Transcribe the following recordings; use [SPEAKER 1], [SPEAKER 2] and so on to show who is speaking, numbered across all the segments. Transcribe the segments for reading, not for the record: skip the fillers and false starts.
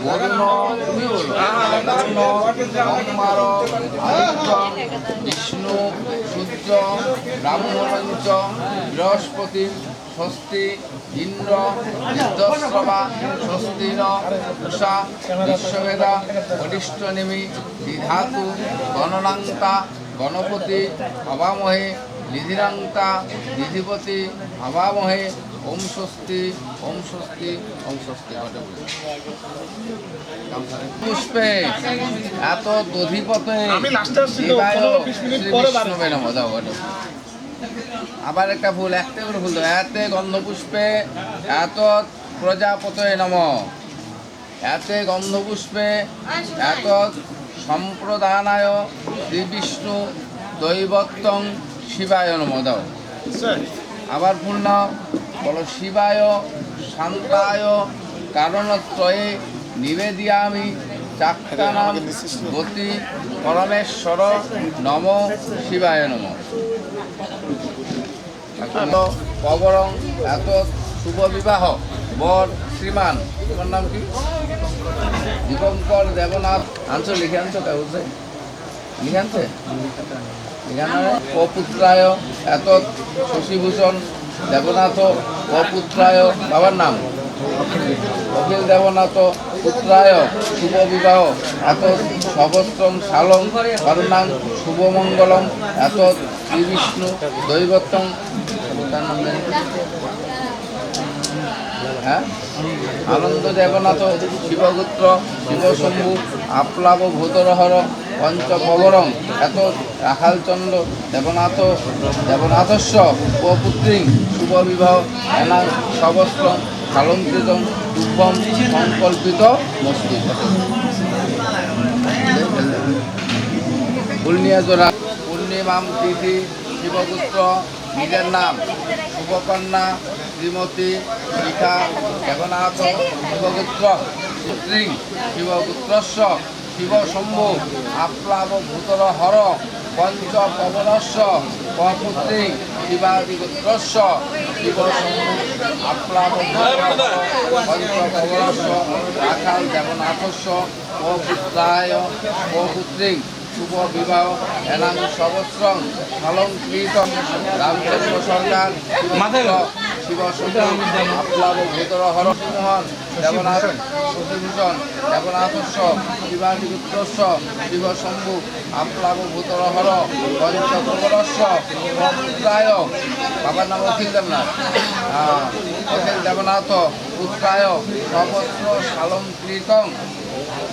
[SPEAKER 1] বরুণ অঙ্গার আদিত্য বিষ্ণু সূর্য ব্রাহ্মণঞ্চ বৃহস্পতি স্বস্তি ইন্দ্র বিদ্যশ্রবা স্বস্তি ন উষা বিশ্ববেদা বরিষ্ঠনেমি বিধাতু গণনাঙ্কা গণপতি হবামহে নিধিরাঙ্কা নিধিপতি হবামহে ওম স্বস্তি ওম স্বস্তি ওম স্বস্তি। পুষ্পে এত দধিপতে আবার একটা ফুল একটা করে ফুল দেবো। এতে গন্ধপুষ্পে এত প্রজাপতয়ে নম। এতে গন্ধপুষ্পে এত সম্প্রদানায় শ্রী বিষ্ণু দৈবত্তং শিবায় নম দাও। আবার ফুল নাও, বলো শিবায় শান্তায় কারণত্রয়ে নিবেদিয়ামি চাক্ষানাম গতি পরমেশ্বর নম শিবায় নম। কবরং এত শুভ বিবাহ বর শ্রীমান, তোমার নাম কি? দীপঙ্কর দেবনাথ। আনছো লিখে আনছো কাগজে লিখে আনছে। অপুত্রায় এত শশীভূষণ দেবনাথ অপুত্রায়, বাবার নাম অখিল দেবনাথ পুত্রায় শুভ বিবাহ এত সহস্রম শালং করুণাং শুভমঙ্গলম এত শ্রীবিষ্ণু দৈবত্তং। তার নাম হ্যাঁ আনন্দ দেবনাথ শিবগুত্র শিবশম্ভু আপ্লাব ভূতরহর পঞ্চপবরং এত রাখালচন্দ্র দেবনাথ দেবনাথস্য উপপুত্রী শুভ বিবাহ এনাং সবস্ত্র সালঙ্কৃত শুভম সংকল্পিত মস্তি। পূর্ণিয়াজোড়া পূর্ণিমাম তিথি শিবপুত্র নিজের নাম শুভকন্যা শ্রীমতী শিখা দেবনাথ শিবপুত্র পুত্রী শিবপুত্রস্য শিবশম্ভু আপ্লাব ভূতর হর পঞ্চপবনস্য পপুত্রী শিবাদিপুত্রস্য শিবশম্ভু আপ্লাব পঞ্চপবনস্য রাখাল দেবনাথস্য পপুত্রায় পপুত্রী শুভ বিবাহ এনাং সহস্রং অলঙ্কৃত রামচন্দ্র সরকার শিবশম্ভু আপ্লাব ভূতর হর মোহন দেবনাথ শশীভূষণ দেবনাথস্য শিবাদিপুত্রস্য শিবশম্ভু আপ্লাব ভূতর হর পঞ্চপবনস্য পুত্রায়, বাবার নাম অখিল দেবনাথ, অখিল দেবনাথ পুত্রায় সহস্র সালঙ্কৃতং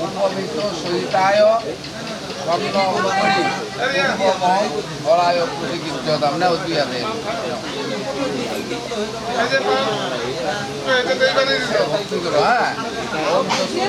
[SPEAKER 1] উপবিত সহিতায় স্বর্ণ অনুপরি পূর্বময় বলায় প্রতিকৃত্যতাম না উদ্ভিয়াতে ভক্তি করো। হ্যাঁ ওম স্বস্তি।